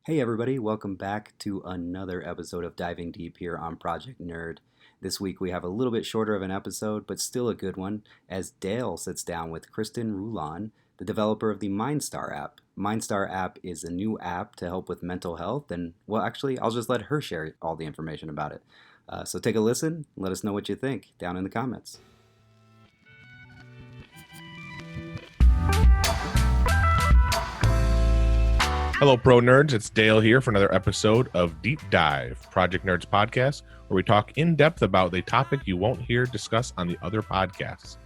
Hey everybody, welcome back to another episode of Diving Deep here on Project Nerd. This week we have a little bit shorter of an episode, but still a good one, as Dale sits down with Kristin Rolen, the developer of the MindStar app. MindStar app is a new app to help with mental health, and well, actually, I'll just let her share all the information about it. So take a listen, let us know what you think down in the comments. Hello, Pro Nerds. It's Dale here for another episode of Deep Dive, Project Nerds podcast, where we talk in depth about the topic you won't hear discussed on the other podcasts.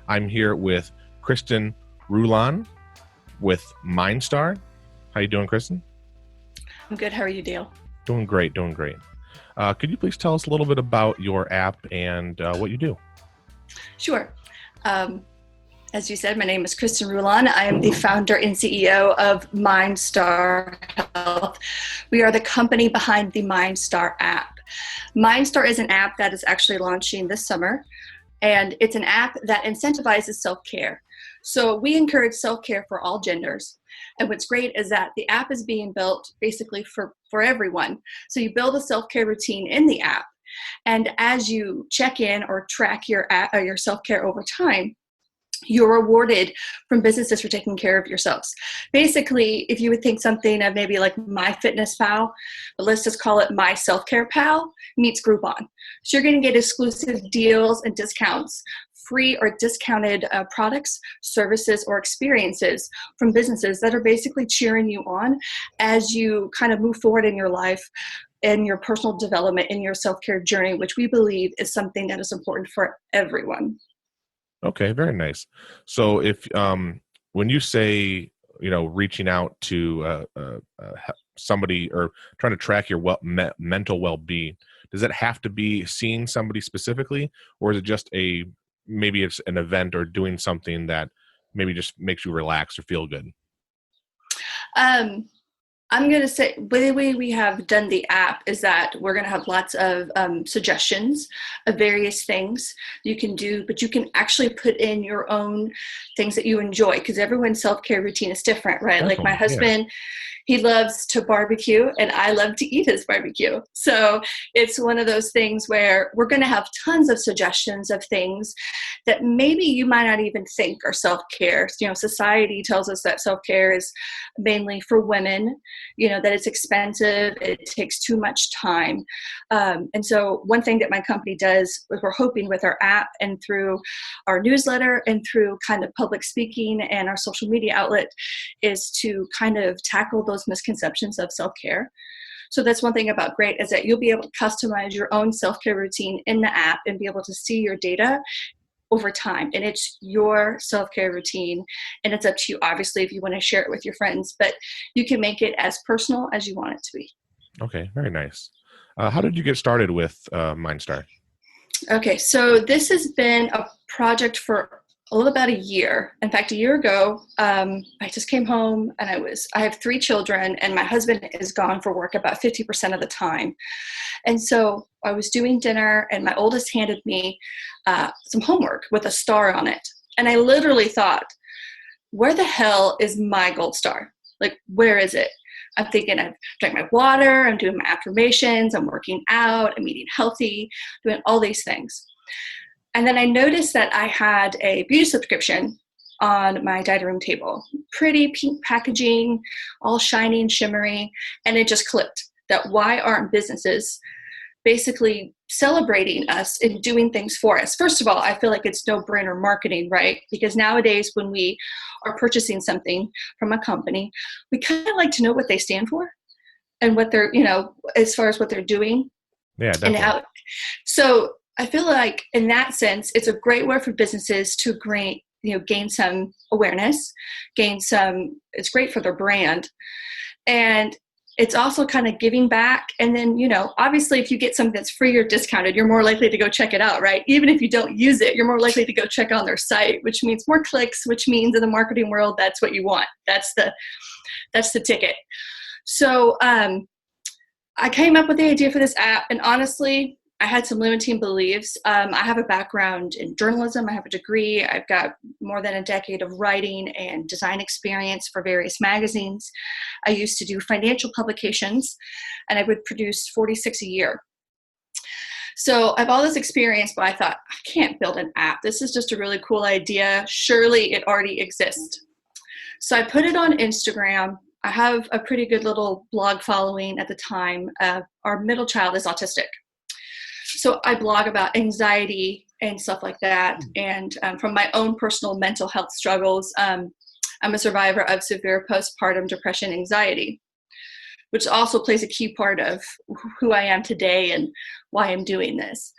I'm here with Kristin Rolen with MindStar. How you doing, Kristin? I'm good. How are you, Dale? Doing great. Could you please tell us a little bit about your app and what you do? Sure. As you said, my name is Kristin Rolen. I am the founder and CEO of MindStar Health. We are the company behind the MindStar app. MindStar is an app that is actually launching this summer, and it's an app that incentivizes self-care. So we encourage self-care for all genders. And what's great is that the app is being built basically for everyone. So you build a self-care routine in the app, and as you check in or track your self-care over time, you're rewarded from businesses for taking care of yourselves. Basically, if you would think something of maybe like MyFitnessPal, but let's just call it My Self-Care Pal meets Groupon. So you're going to get exclusive deals and discounts, free or discounted products, services, or experiences from businesses that are basically cheering you on as you kind of move forward in your life and your personal development in your self-care journey, which we believe is something that is important for everyone. Okay, very nice. So if when you say, reaching out to somebody or trying to track your mental well-being, does it have to be seeing somebody specifically, or is it just maybe it's an event or doing something that maybe just makes you relax or feel good? I'm going to say the way we have done the app is that we're going to have lots of suggestions of various things you can do, but you can actually put in your own things that you enjoy, because everyone's self-care routine is different, right? Definitely, like my husband, he loves to barbecue and I love to eat his barbecue. So it's one of those things where we're going to have tons of suggestions of things that maybe you might not even think are self-care. Society tells us that self-care is mainly for women, that it's expensive, it takes too much time. And so one thing that my company does is we're hoping with our app and through our newsletter and through kind of public speaking and our social media outlet is to kind of tackle those misconceptions of self-care. So that's one thing about Great, is that you'll be able to customize your own self-care routine in the app and be able to see your data over time. And it's your self-care routine, and it's up to you, obviously, if you want to share it with your friends, but you can make it as personal as you want it to be. Okay, very nice. How did you get started with MindStar? Okay, so this has been a project for a little about a year. In fact, a year ago, I just came home and I have 3 children, and my husband is gone for work about 50% of the time. And so I was doing dinner, and my oldest handed me some homework with a star on it. And I literally thought, where the hell is my gold star? Like, where is it? I'm thinking I've drank my water, I'm doing my affirmations, I'm working out, I'm eating healthy, doing all these things. And then I noticed that I had a beauty subscription on my dining room table. Pretty pink packaging, all shiny and shimmery. And it just clicked that why aren't businesses basically celebrating us and doing things for us? First of all, I feel like it's no-brainer marketing, right? Because nowadays when we are purchasing something from a company, we kind of like to know what they stand for and what they're, as far as what they're doing. Yeah, definitely. So I feel like in that sense, it's a great way for businesses to gain some awareness, it's great for their brand. And it's also kind of giving back. And then, obviously if you get something that's free or discounted, you're more likely to go check it out, right? Even if you don't use it, you're more likely to go check on their site, which means more clicks, which means in the marketing world, that's what you want. That's the ticket. So I came up with the idea for this app, and honestly, I had some limiting beliefs. I have a background in journalism. I have a degree. I've got more than a decade of writing and design experience for various magazines. I used to do financial publications, and I would produce 46 a year. So I have all this experience, but I thought, I can't build an app. This is just a really cool idea. Surely it already exists. So I put it on Instagram. I have a pretty good little blog following at the time. Our middle child is autistic. So I blog about anxiety and stuff like that. And from my own personal mental health struggles, I'm a survivor of severe postpartum depression anxiety, which also plays a key part of who I am today and why I'm doing this.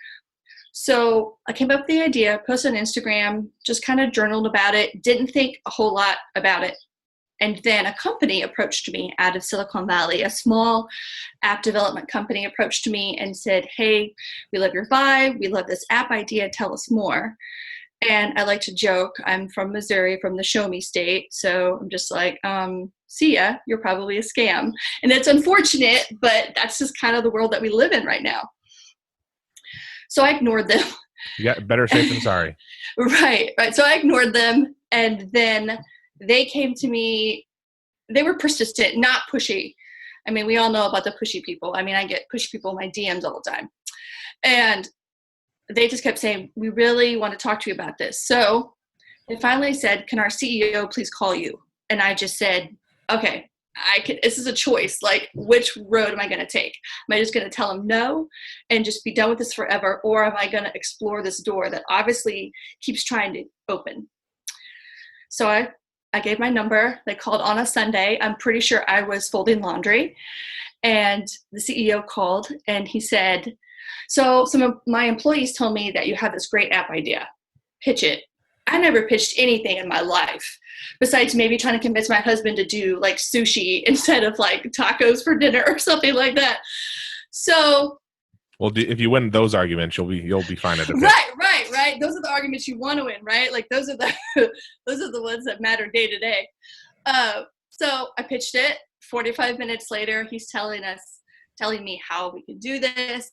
So I came up with the idea, posted on Instagram, just kind of journaled about it, didn't think a whole lot about it. And then a company approached me out of Silicon Valley, a small app development company approached me and said, hey, we love your vibe, we love this app idea, tell us more. And I like to joke, I'm from Missouri, from the show me state. So I'm just like, see ya, you're probably a scam. And it's unfortunate, but that's just kind of the world that we live in right now. So I ignored them. Yeah, better safe than sorry. Right. So I ignored them. And then they came to me. They were persistent, not pushy. I mean, we all know about the pushy people. I mean, I get pushy people in my DMs all the time. And they just kept saying, we really want to talk to you about this. So they finally said, can our CEO please call you? And I just said, okay, this is a choice. Like, which road am I going to take? Am I just going to tell him no and just be done with this forever? Or am I going to explore this door that obviously keeps trying to open? So I gave my number. They called on a Sunday. I'm pretty sure I was folding laundry. And the CEO called and he said, so some of my employees told me that you have this great app idea. Pitch it. I never pitched anything in my life besides maybe trying to convince my husband to do like sushi instead of like tacos for dinner or something like that. So, well, if you win those arguments, you'll be fine at it. Right. Those are the arguments you want to win, right? Like those are the ones that matter day to day. So I pitched it. 45 minutes later, he's telling me how we can do this.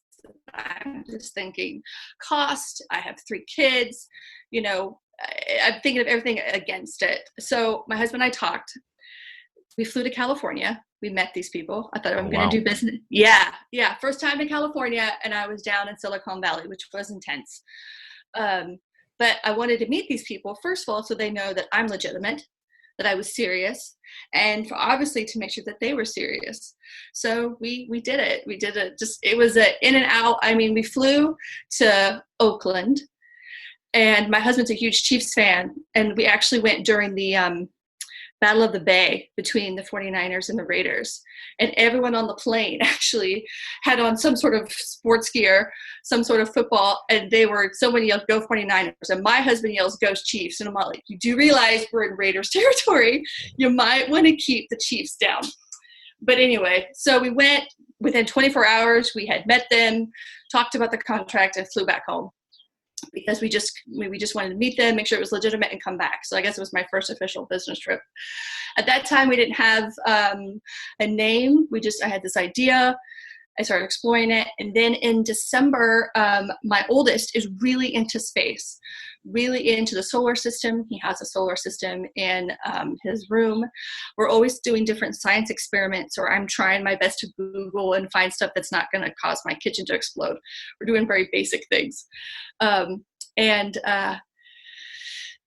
I'm just thinking cost. I have 3 kids. You know, I'm thinking of everything against it. So my husband and I talked. We flew to California. We met these people. I thought I'm going to do business. Yeah. First time in California, and I was down in Silicon Valley, which was intense. But I wanted to meet these people, first of all, so they know that I'm legitimate, that I was serious, and obviously to make sure that they were serious. So we did it. We did it. It was an in and out. I mean, we flew to Oakland, and my husband's a huge Chiefs fan, and we actually went during the Battle of the Bay between the 49ers and the Raiders. And everyone on the plane actually had on some sort of sports gear, some sort of football, and someone yelled, "Go 49ers." And my husband yells, "Go Chiefs." And I'm like, you do realize we're in Raiders territory. You might want to keep the Chiefs down. But anyway, so we went within 24 hours. We had met them, talked about the contract, and flew back home. Because we just wanted to meet them, make sure it was legitimate, and come back. So I guess it was my first official business trip. At that time, we didn't have a name. I had this idea. I started exploring it. And then in December, my oldest is really into space, really into the solar system. He has a solar system in his room. We're always doing different science experiments, or I'm trying my best to Google and find stuff that's not going to cause my kitchen to explode. We're doing very basic things.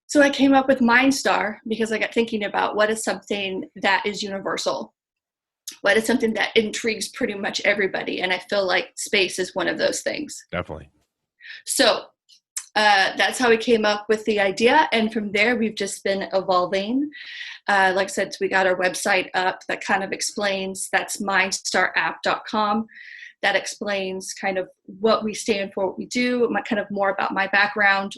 So I came up with MindStar because I got thinking about what is something that is universal. What is something that intrigues pretty much everybody? And I feel like space is one of those things. Definitely. So that's how we came up with the idea. And from there, we've just been evolving. Like I said, we got our website up that kind of explains, that's mindstarapp.com. That explains kind of what we stand for, what we do, kind of more about my background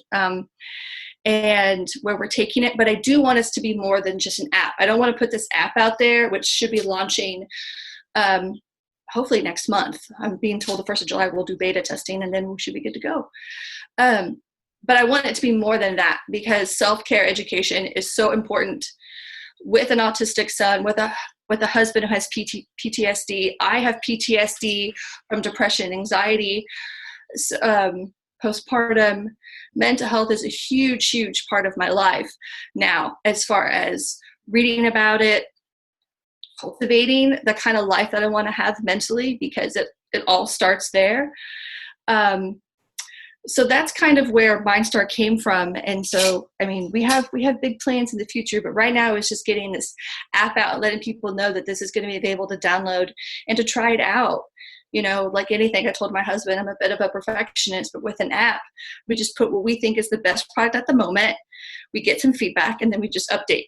and where we're taking it. But I do want us to be more than just an app. I don't want to put this app out there, which should be launching hopefully next month. I'm being told the 1st of July we'll do beta testing, and then we should be good to go. But I want it to be more than that, because self-care education is so important. With an autistic son, with a husband who has PTSD. I have PTSD from depression, anxiety. postpartum. Mental health is a huge, huge part of my life now, as far as reading about it, cultivating the kind of life that I want to have mentally, because it all starts there. So that's kind of where MindStar came from. And so, I mean, we have big plans in the future, but right now it's just getting this app out, letting people know that this is going to be available to download and to try it out. You know, like anything, I told my husband, I'm a bit of a perfectionist, but with an app, we just put what we think is the best product at the moment. We get some feedback, and then we just update.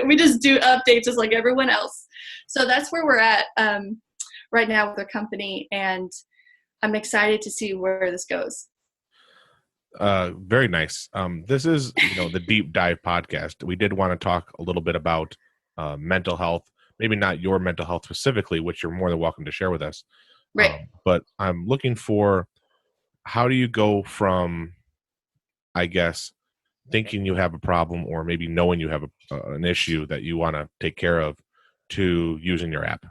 We just do updates just like everyone else. So that's where we're at right now with our company, and I'm excited to see where this goes. Very nice. This is, the Deep Dive podcast. We did want to talk a little bit about mental health, maybe not your mental health specifically, which you're more than welcome to share with us. Right. But I'm looking for, how do you go from, I guess, thinking you have a problem, or maybe knowing you have an issue that you want to take care of, to using your app?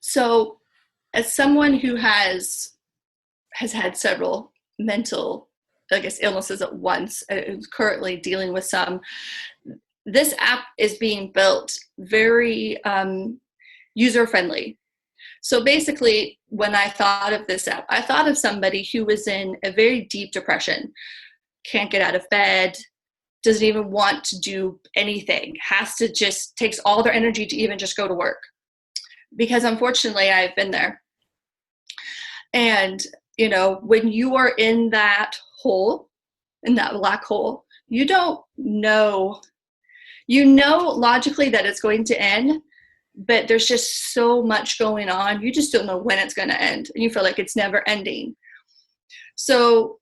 So as someone who has had several mental, I guess, illnesses at once, who's currently dealing with some, this app is being built very user-friendly. So basically, when I thought of this app, I thought of somebody who was in a very deep depression, can't get out of bed, doesn't even want to do anything, takes all their energy to even just go to work. Because unfortunately, I've been there. And, when you are in that hole, in that black hole, you don't know, logically that it's going to end, but there's just so much going on. You just don't know when it's going to end. And you feel like it's never ending. So,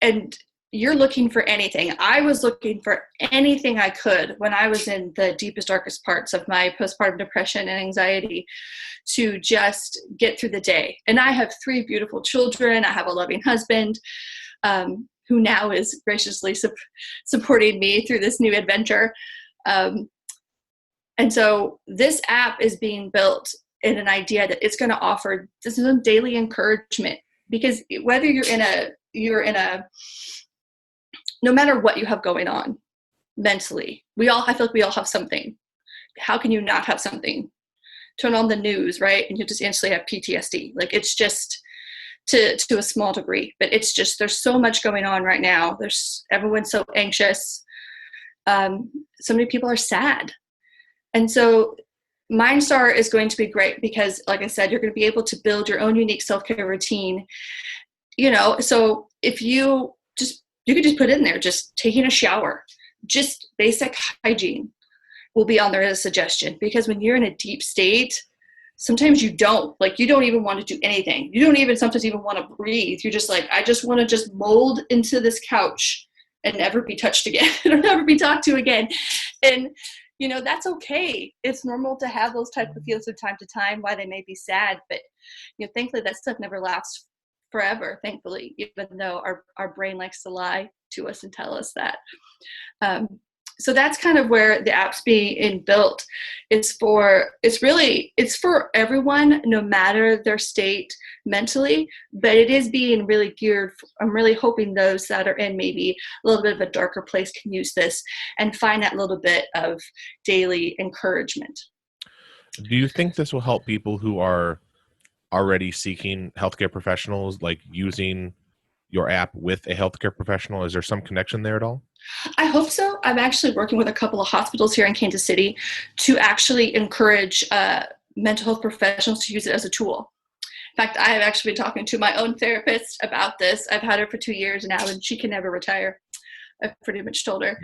and you're looking for anything. I was looking for anything I could when I was in the deepest, darkest parts of my postpartum depression and anxiety, to just get through the day. And I have 3 beautiful children. I have a loving husband who now is graciously supporting me through this new adventure. And so this app is being built in an idea that it's going to offer this daily encouragement, because whether you're in a no matter what you have going on mentally, I feel like we all have something. How can you not have something? Turn on the news, right? And you just instantly have PTSD. Like, it's just to a small degree, but it's just, there's so much going on right now. Everyone's so anxious. So many people are sad. And so MindStar is going to be great because, like I said, you're going to be able to build your own unique self-care routine. So if you could just put in there, just taking a shower, just basic hygiene will be on there as a suggestion. Because when you're in a deep state, sometimes you don't even want to do anything. You don't even sometimes even want to breathe. You're just like, I just want to just mold into this couch and never be touched again or never be talked to again. And, that's okay. It's normal to have those type of feelings from time to time, why they may be sad. But, thankfully that stuff never lasts forever, thankfully, even though our brain likes to lie to us and tell us that. So that's kind of where the app's being built. It's for everyone, no matter their state mentally, but it is being really geared. I'm really hoping those that are in maybe a little bit of a darker place can use this and find that little bit of daily encouragement. Do you think this will help people who are already seeking healthcare professionals, like using your app with a healthcare professional? Is there some connection there at all? I hope so. I'm actually working with a couple of hospitals here in Kansas City to actually encourage mental health professionals to use it as a tool. In fact, I have actually been talking to my own therapist about this. I've had her for 2 years now, and she can never retire. I've pretty much told her.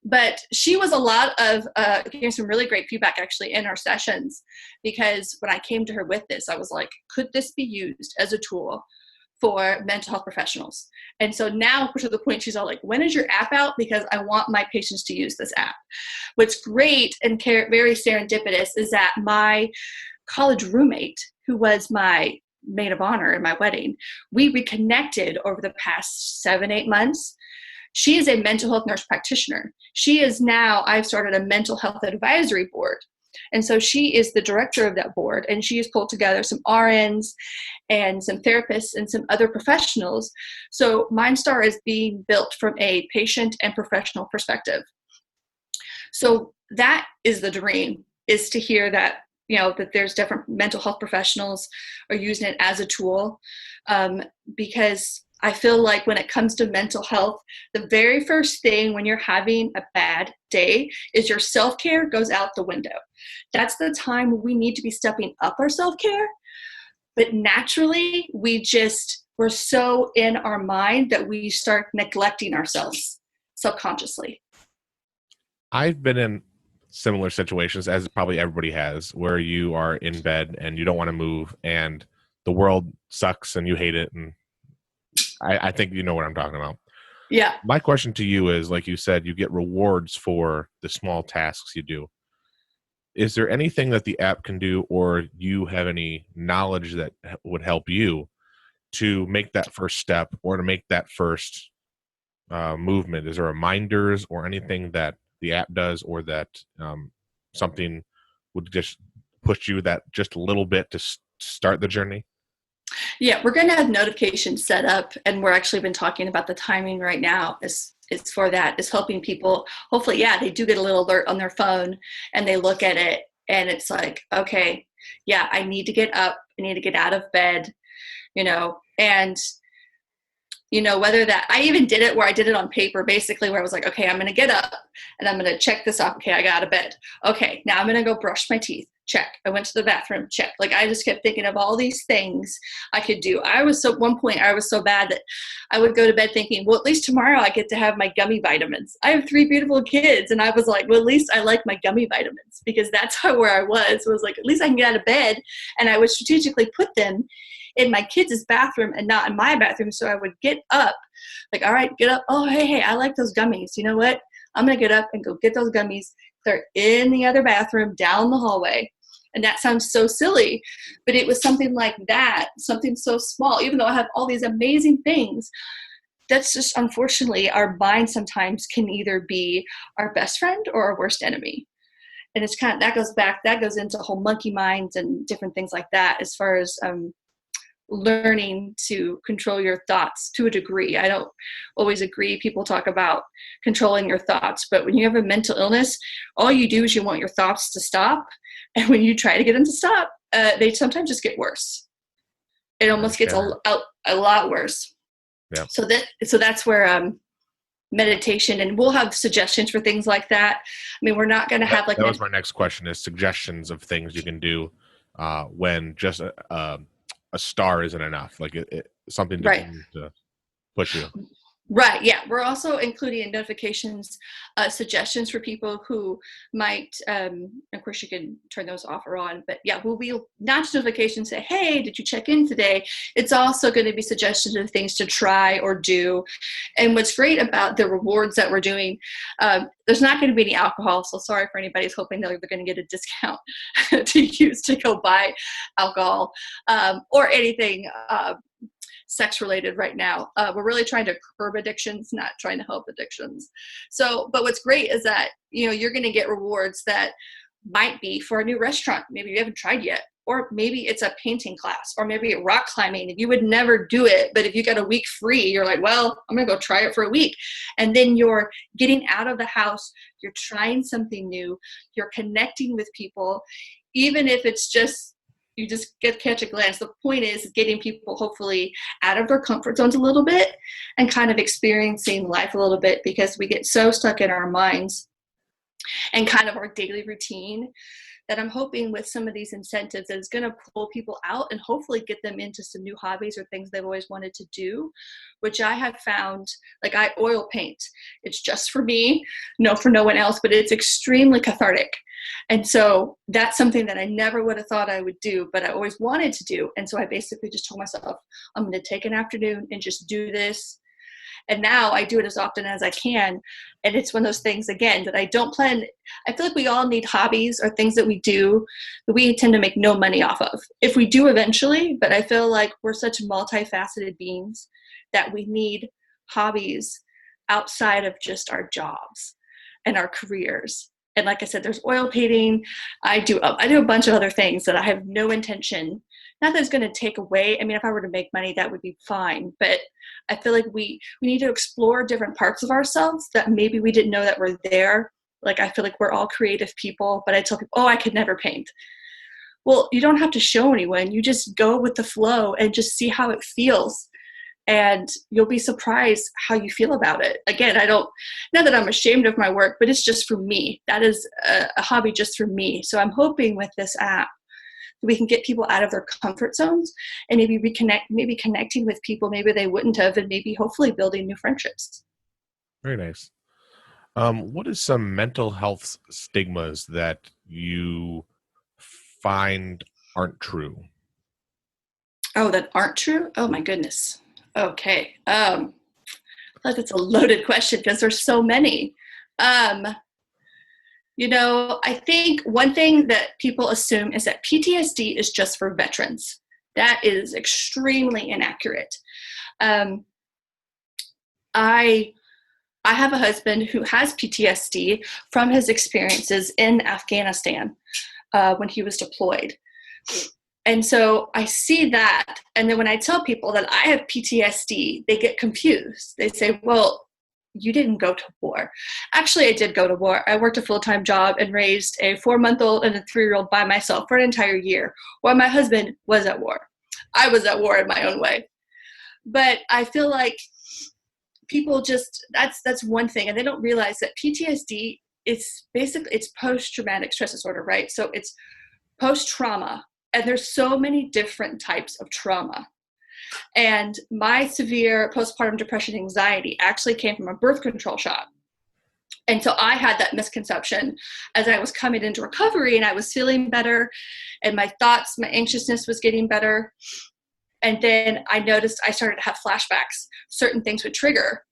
But she was a lot of giving some really great feedback actually in our sessions, because when I came to her with this, I was like, could this be used as a tool for mental health professionals? And so now to the point, she's all like, when is your app out? Because I want my patients to use this app. What's great and very serendipitous is that my college roommate, who was my maid of honor in my wedding, we reconnected over the past 7-8 months. She is a mental health nurse practitioner. I've started a mental health advisory board. And so she is the director of that board, and she has pulled together some RNs and some therapists and some other professionals. So MindStar is being built from a patient and professional perspective. So that is the dream, is to hear that, that there's different mental health professionals are using it as a tool, because I feel like when it comes to mental health, the very first thing when you're having a bad day is your self-care goes out the window. That's the time we need to be stepping up our self-care. But naturally, we're so in our mind that we start neglecting ourselves subconsciously. I've been in similar situations, as probably everybody has, where you are in bed and you don't want to move and the world sucks and you hate it. And I think you know what I'm talking about. Yeah. My question to you is, like you said, you get rewards for the small tasks you do. Is there anything that the app can do, or you have any knowledge that would help you to make that first step or to make that first movement? Is there reminders or anything that the app does, or that something would just push you that just a little bit to start the journey? Yeah, we're going to have notifications set up, and we're actually been talking about the timing right now. Is for that, is helping people. Hopefully, they do get a little alert on their phone and they look at it, and it's like, okay, yeah, I need to get up, I need to get out of bed, and whether that, I even did it where I did it on paper, basically, where I was like, okay, I'm going to get up and I'm going to check this off. Okay, I got out of bed. Okay, now I'm going to go brush my teeth. Check. I went to the bathroom. Check. Like, I just kept thinking of all these things I could do. At one point I was so bad that I would go to bed thinking, well, at least tomorrow I get to have my gummy vitamins. I have 3 beautiful kids. And I was like, well, at least I like my gummy vitamins, because that's where I was like, at least I can get out of bed. And I would strategically put them in my kids' bathroom and not in my bathroom. So I would get up, like, all right, get up. Oh, hey, I like those gummies. You know what? I'm going to get up and go get those gummies. They're in the other bathroom down the hallway. And that sounds so silly, but it was something like that, something so small, even though I have all these amazing things. That's just, unfortunately, our mind sometimes can either be our best friend or our worst enemy. And it's that goes into whole monkey minds and different things like that, as far as learning to control your thoughts to a degree. I don't always agree. People talk about controlling your thoughts, but when you have a mental illness, all you do is you want your thoughts to stop. And when you try to get them to stop, they sometimes just get worse. It almost gets a lot worse. Yeah. So that's where meditation, and we'll have suggestions for things like that. I mean, we're not going to have like. That was my next question: is suggestions of things you can do when just a star isn't enough, like something to push you. Right. Yeah. We're also including in notifications suggestions for people who might, of course you can turn those off or on, but yeah, we'll be not just notifications say, hey, did you check in today? It's also going to be suggestions of things to try or do. And what's great about the rewards that we're doing, there's not going to be any alcohol. So sorry for anybody who's hoping they're going to get a discount to use to go buy alcohol or anything sex related right now. We're really trying to curb addictions, not trying to help addictions. So, but what's great is that, you're going to get rewards that might be for a new restaurant. Maybe you haven't tried yet, or maybe it's a painting class, or maybe rock climbing. You would never do it, but if you got a week free, you're like, well, I'm going to go try it for a week. And then you're getting out of the house, you're trying something new, you're connecting with people, even if it's just, you just catch a glance. The point is getting people hopefully out of their comfort zones a little bit and kind of experiencing life a little bit, because we get so stuck in our minds and kind of our daily routine that I'm hoping with some of these incentives that it's going to pull people out and hopefully get them into some new hobbies or things they've always wanted to do, which I have found, like I oil paint. It's just for me, for no one else, but it's extremely cathartic. And so that's something that I never would have thought I would do, but I always wanted to do. And so I basically just told myself, I'm going to take an afternoon and just do this. And now I do it as often as I can. And it's one of those things, again, that I don't plan. I feel like we all need hobbies or things that we do that we tend to make no money off of. If we do eventually, but I feel like we're such multifaceted beings that we need hobbies outside of just our jobs and our careers. And like I said, there's oil painting. I do a bunch of other things that I have no intention. Not that it's going to take away. I mean, if I were to make money, that would be fine. But I feel like we need to explore different parts of ourselves that maybe we didn't know that were there. Like, I feel like we're all creative people, but I tell people, oh, I could never paint. Well, you don't have to show anyone. You just go with the flow and just see how it feels. And you'll be surprised how you feel about it. Again, not that I'm ashamed of my work, but it's just for me. That is a hobby just for me. So I'm hoping with this app, we can get people out of their comfort zones and maybe connecting with people maybe they wouldn't have, and maybe hopefully building new friendships. Very nice. What is some mental health stigmas that you find aren't true? Oh, that aren't true? Oh my goodness. Okay. That's a loaded question because there's so many. I think one thing that people assume is that PTSD is just for veterans. That is extremely inaccurate. I have a husband who has PTSD from his experiences in Afghanistan when he was deployed. And so I see that. And then when I tell people that I have PTSD, they get confused. They say, well, you didn't go to war. Actually, I did go to war. I worked a full-time job and raised a 4-month-old and a 3-year-old by myself for an entire year while my husband was at war. I was at war in my own way. But I feel like people that's one thing. And they don't realize that PTSD is basically, it's post-traumatic stress disorder, right? So it's post-trauma. And there's so many different types of trauma. And my severe postpartum depression anxiety actually came from a birth control shot. And so I had that misconception as I was coming into recovery and I was feeling better and my thoughts, my anxiousness was getting better. And then I noticed I started to have flashbacks. Certain things would trigger.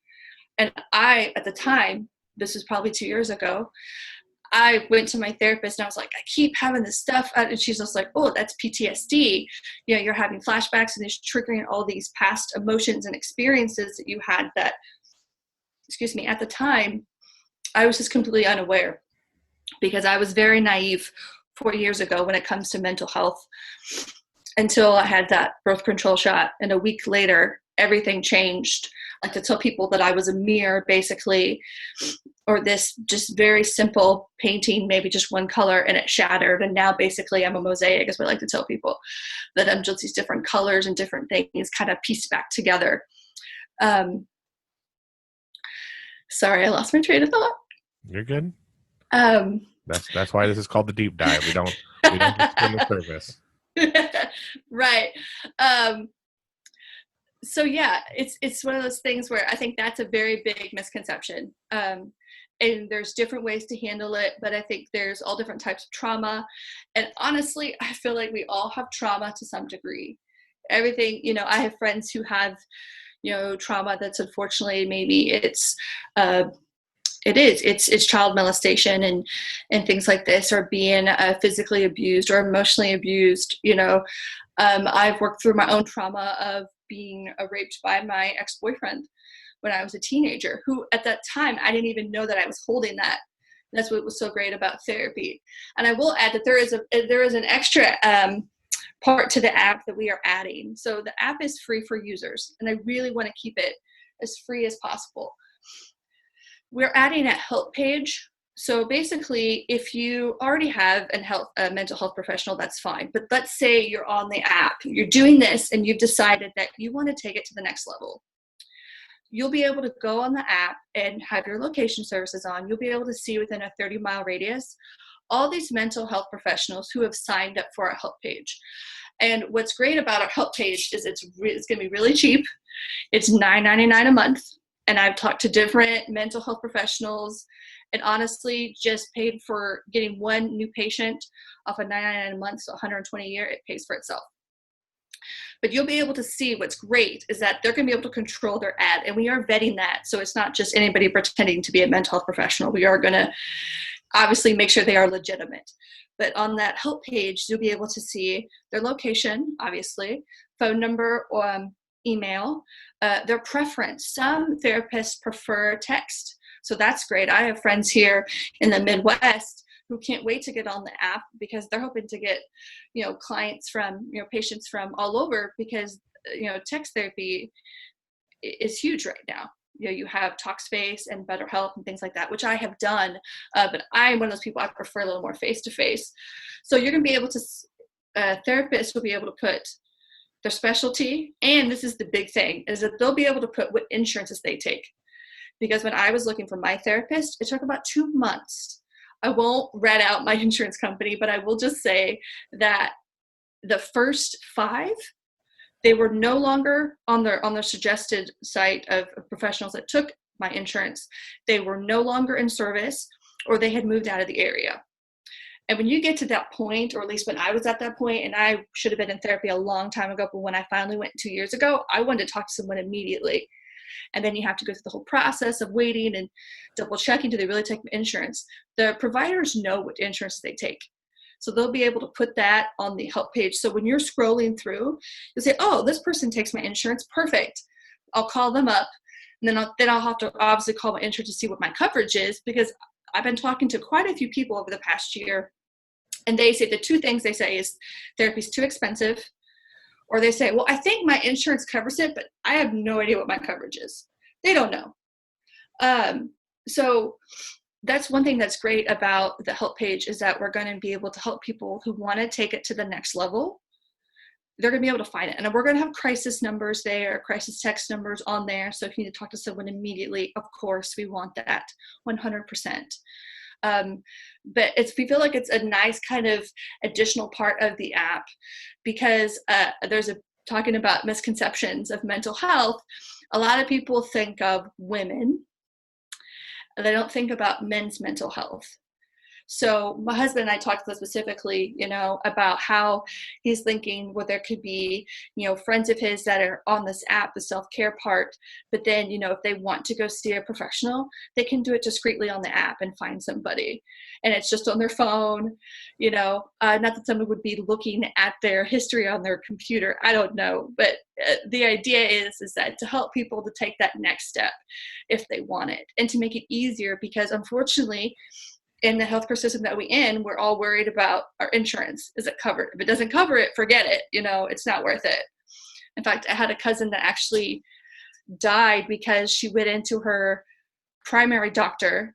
And at the time, this was probably 2 years ago, I went to my therapist and I was like, I keep having this stuff. And she's just like, oh, that's PTSD. You're having flashbacks and it's triggering all these past emotions and experiences that you had that, at the time, I was just completely unaware because I was very naive 4 years ago when it comes to mental health until I had that birth control shot. And a week later, everything changed. I like to tell people that I was a mirror, basically, or this just very simple painting, maybe just one color, and it shattered. And now basically I'm a mosaic, is what I like to tell people, that I'm just these different colors and different things kind of pieced back together. Sorry, I lost my train of thought. You're good. That's why this is called the deep dive. We don't just skim the surface. Right. So yeah, it's one of those things where I think that's a very big misconception. And there's different ways to handle it, but I think there's all different types of trauma. And honestly, I feel like we all have trauma to some degree. Everything, I have friends who have, trauma that's unfortunately maybe it's child molestation and things like this, or being physically abused or emotionally abused. I've worked through my own trauma of being raped by my ex-boyfriend when I was a teenager, who at that time, I didn't even know that I was holding that. And that's what was so great about therapy. And I will add that there is an extra part to the app that we are adding. So the app is free for users, and I really want to keep it as free as possible. We're adding a help page. So basically, if you already have a mental health professional, that's fine. But let's say you're on the app, you're doing this, and you've decided that you want to take it to the next level. You'll be able to go on the app and have your location services on. You'll be able to see within a 30-mile radius all these mental health professionals who have signed up for our help page. And what's great about our help page is it's going to be really cheap. It's $9.99 a month. And I've talked to different mental health professionals and honestly just paid for getting one new patient off of $9.99 a month, so $120 a year, it pays for itself. But you'll be able to see what's great is that they're going to be able to control their ad, and we are vetting that. So it's not just anybody pretending to be a mental health professional. We are going to obviously make sure they are legitimate. But on that help page, you'll be able to see their location, obviously, phone number, or email, their preference. Some therapists prefer text. So that's great. I have friends here in the Midwest who can't wait to get on the app because they're hoping to get, clients from, patients from all over because, text therapy is huge right now. You have Talkspace and BetterHelp and things like that, which I have done, but I'm one of those people, I prefer a little more face-to-face. So you're going to be able to, therapists will be able to put their specialty, and this is the big thing, is that they'll be able to put what insurances they take. Because when I was looking for my therapist, it took about 2 months. I won't rat out my insurance company, but I will just say that the first 5, they were no longer on their suggested site of professionals that took my insurance. They were no longer in service, or they had moved out of the area. And when you get to that point, or at least when I was at that point, and I should have been in therapy a long time ago, but when I finally went 2 years ago, I wanted to talk to someone immediately. And then you have to go through the whole process of waiting and double checking, do they really take insurance? The providers know what insurance they take. So they'll be able to put that on the help page. So when you're scrolling through, you'll say, oh, this person takes my insurance, perfect. I'll call them up. And then I'll have to obviously call my insurance to see what my coverage is, because I've been talking to quite a few people over the past year, and they say the 2 things they say is therapy's too expensive, or they say, well, I think my insurance covers it, but I have no idea what my coverage is. They don't know. So that's one thing that's great about the help page, is that we're going to be able to help people who want to take it to the next level. They're going to be able to find it. And we're going to have crisis numbers there, crisis text numbers on there. So if you need to talk to someone immediately, of course, we want that 100%. But we feel like it's a nice kind of additional part of the app, because talking about misconceptions of mental health. A lot of people think of women. They don't think about men's mental health. So my husband and I talked specifically, about how he's thinking, well, there could be, friends of his that are on this app, the self-care part, but then, if they want to go see a professional, they can do it discreetly on the app and find somebody. And it's just on their phone, not that someone would be looking at their history on their computer. I don't know. But the idea is that to help people to take that next step if they want it, and to make it easier, because unfortunately, in the healthcare system that we're all worried about our insurance. Is it covered? If it doesn't cover it, forget it. It's not worth it. In fact, I had a cousin that actually died because she went into her primary doctor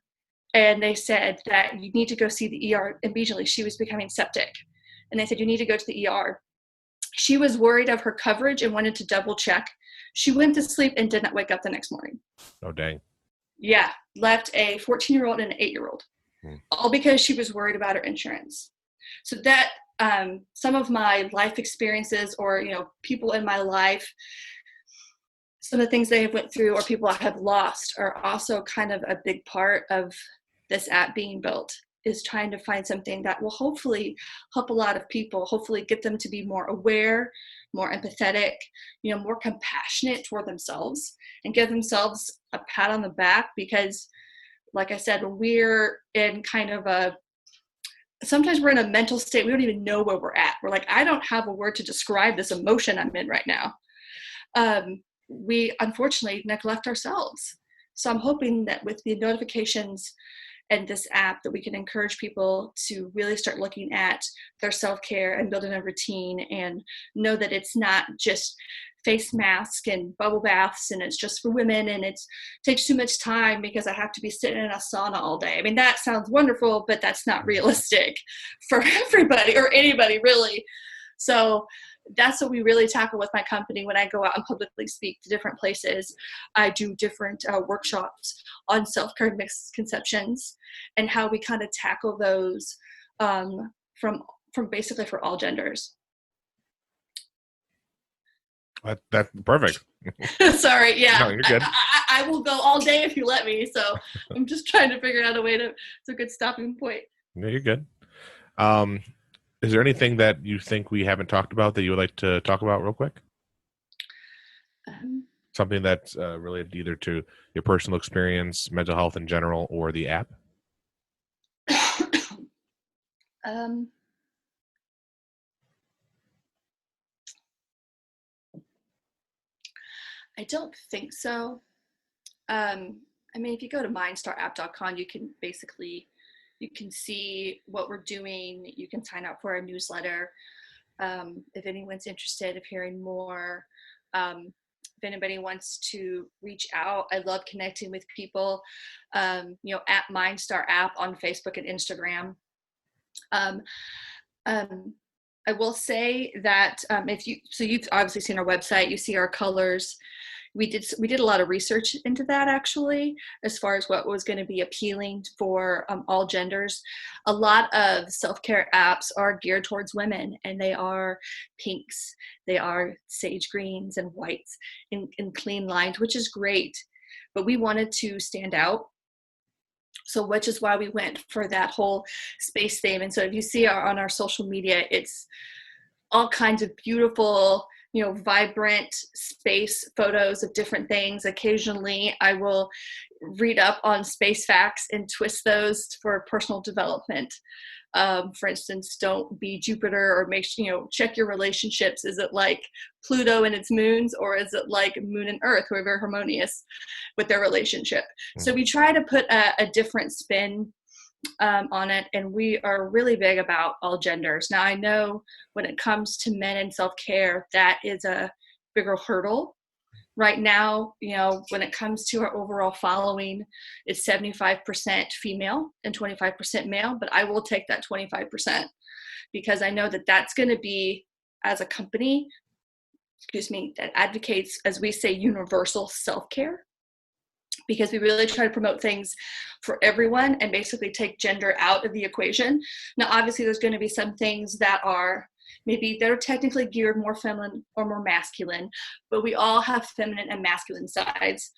and they said that you need to go see the ER immediately. She was becoming septic. And they said, you need to go to the ER. She was worried of her coverage and wanted to double check. She went to sleep and did not wake up the next morning. Oh, dang. Yeah. Left a 14-year-old and an 8-year-old. All because she was worried about her insurance. So that some of my life experiences, or people in my life, some of the things they have went through, or people I have lost, are also kind of a big part of this app being built, is trying to find something that will hopefully help a lot of people, hopefully get them to be more aware, more empathetic, more compassionate toward themselves, and give themselves a pat on the back. Because like I said, when we're in sometimes we're in a mental state, we don't even know where we're at. We're like, I don't have a word to describe this emotion I'm in right now. We unfortunately neglect ourselves. So I'm hoping that with the notifications and this app, that we can encourage people to really start looking at their self-care and building a routine, and know that it's not just face mask and bubble baths, and it's just for women, and it takes too much time because I have to be sitting in a sauna all day. I mean, that sounds wonderful, but that's not realistic for everybody or anybody really. So that's what we really tackle with my company. When I go out and publicly speak to different places, I do different workshops on self-care misconceptions and how we kind of tackle those from basically for all genders. That's perfect. Sorry, yeah. No, you're good. I will go all day if you let me. So I'm just trying to figure out a way it's a good stopping point. No, you're good. Is there anything that you think we haven't talked about that you would like to talk about real quick? Something that's related either to your personal experience, mental health in general, or the app? I don't think so. I mean, if you go to mindstarapp.com, you can see what we're doing. You can sign up for our newsletter. If anyone's interested of hearing more, if anybody wants to reach out, I love connecting with people, at Mindstar App on Facebook and Instagram. Um, um, I will say that you've obviously seen our website, you see our colors. We did a lot of research into that, actually, as far as what was going to be appealing for all genders. A lot of self-care apps are geared towards women, and they are pinks, they are sage greens and whites in clean lines, which is great. But we wanted to stand out, so which is why we went for that whole space theme. And so if you see on our social media, it's all kinds of beautiful, vibrant space photos of different things. Occasionally I will read up on space facts and twist those for personal development. For instance, don't be Jupiter, or check your relationships. Is it like Pluto and its moons, or is it like Moon and Earth, who are very harmonious with their relationship? So we try to put a different spin on it, and we are really big about all genders. Now, I know when it comes to men and self-care, that is a bigger hurdle. Right now, when it comes to our overall following, it's 75% female and 25% male, but I will take that 25% because I know that that's going to be, as a company, that advocates, as we say, universal self-care, because we really try to promote things for everyone and basically take gender out of the equation. Now, obviously, there's going to be some things that are they're technically geared more feminine or more masculine, but we all have feminine and masculine sides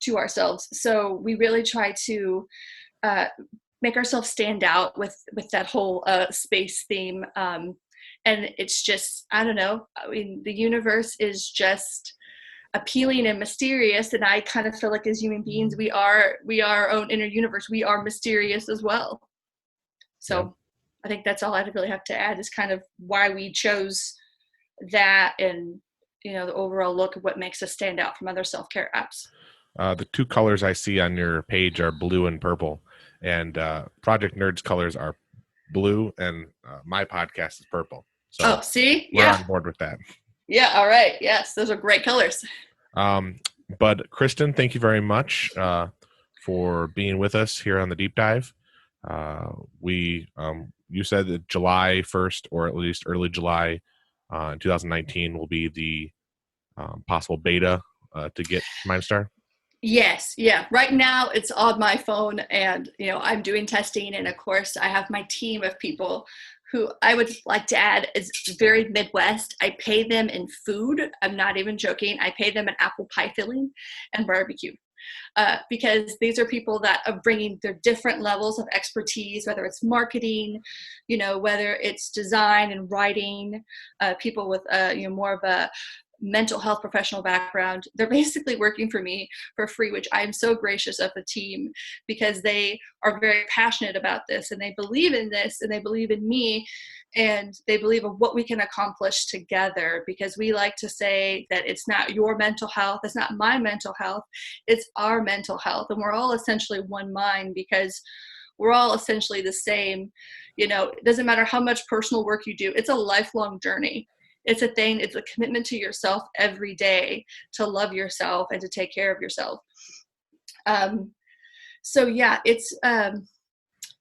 to ourselves. So we really try to make ourselves stand out with that whole space theme. And it's just, I don't know, I mean, the universe is just appealing and mysterious, and I kind of feel like as human beings, we are our own inner universe. We are mysterious as well. So yeah. I think that's all I really have to add, is kind of why we chose that, and the overall look of what makes us stand out from other self-care apps. The two colors I see on your page are blue and purple, and Project Nerd's colors are blue, and my podcast is purple. So see, we're on board with that. Yeah, all right. Yes, those are great colors. But Kristin, thank you very much for being with us here on the Deep Dive. You said that July 1st, or at least early July in 2019, will be the possible beta to get Mindstar. Yes. Yeah. Right now it's on my phone, and, I'm doing testing. And of course I have my team of people who I would like to add is very Midwest. I pay them in food. I'm not even joking. I pay them in apple pie filling and barbecue. Because these are people that are bringing their different levels of expertise, whether it's marketing, whether it's design and writing, people with, more of a mental health professional background. They're basically working for me for free, which I'm so gracious of the team, because they are very passionate about this, and they believe in this, and they believe in me, and they believe in what we can accomplish together. Because we like to say that it's not your mental health, it's not my mental health, it's our mental health, and we're all essentially one mind, because we're all essentially the same. It doesn't matter how much personal work you do, it's a lifelong journey. It's a commitment to yourself every day, to love yourself and to take care of yourself. So yeah, it's one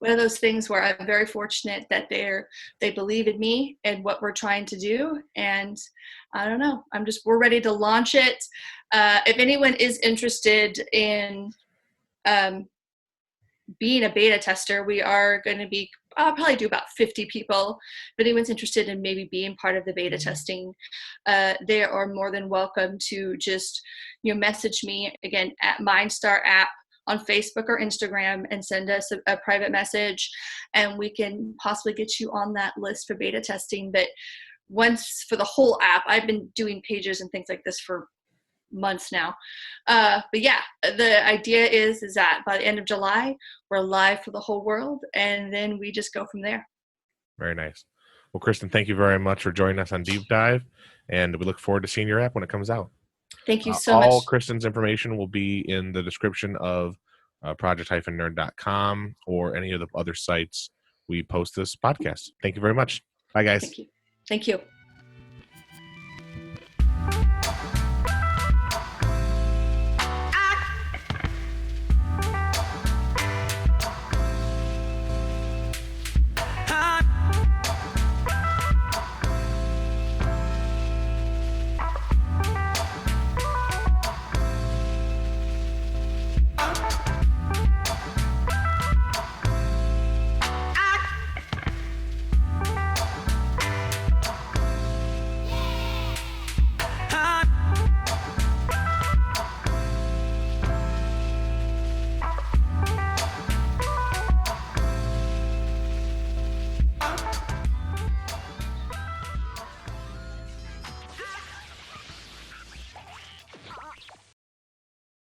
of those things where I'm very fortunate that they believe in me and what we're trying to do. And I don't know, we're ready to launch it. If anyone is interested in being a beta tester, we are going to be, I'll probably do about 50 people. If anyone's interested in maybe being part of the beta testing, they are more than welcome to just, message me again at Mindstar App on Facebook or Instagram, and send us a private message, and we can possibly get you on that list for beta testing. But once, for the whole app, I've been doing pages and things like this for months now. But yeah, the idea is that by the end of July, we're live for the whole world, and then we just go from there. Very nice. Well, Kristin, thank you very much for joining us on Deep Dive, and we look forward to seeing your app when it comes out. Thank you so All much. Kristin's information will be in the description of project-nerd.com or any of the other sites we post this podcast. Thank you very much. Bye, guys. Thank you. Thank you.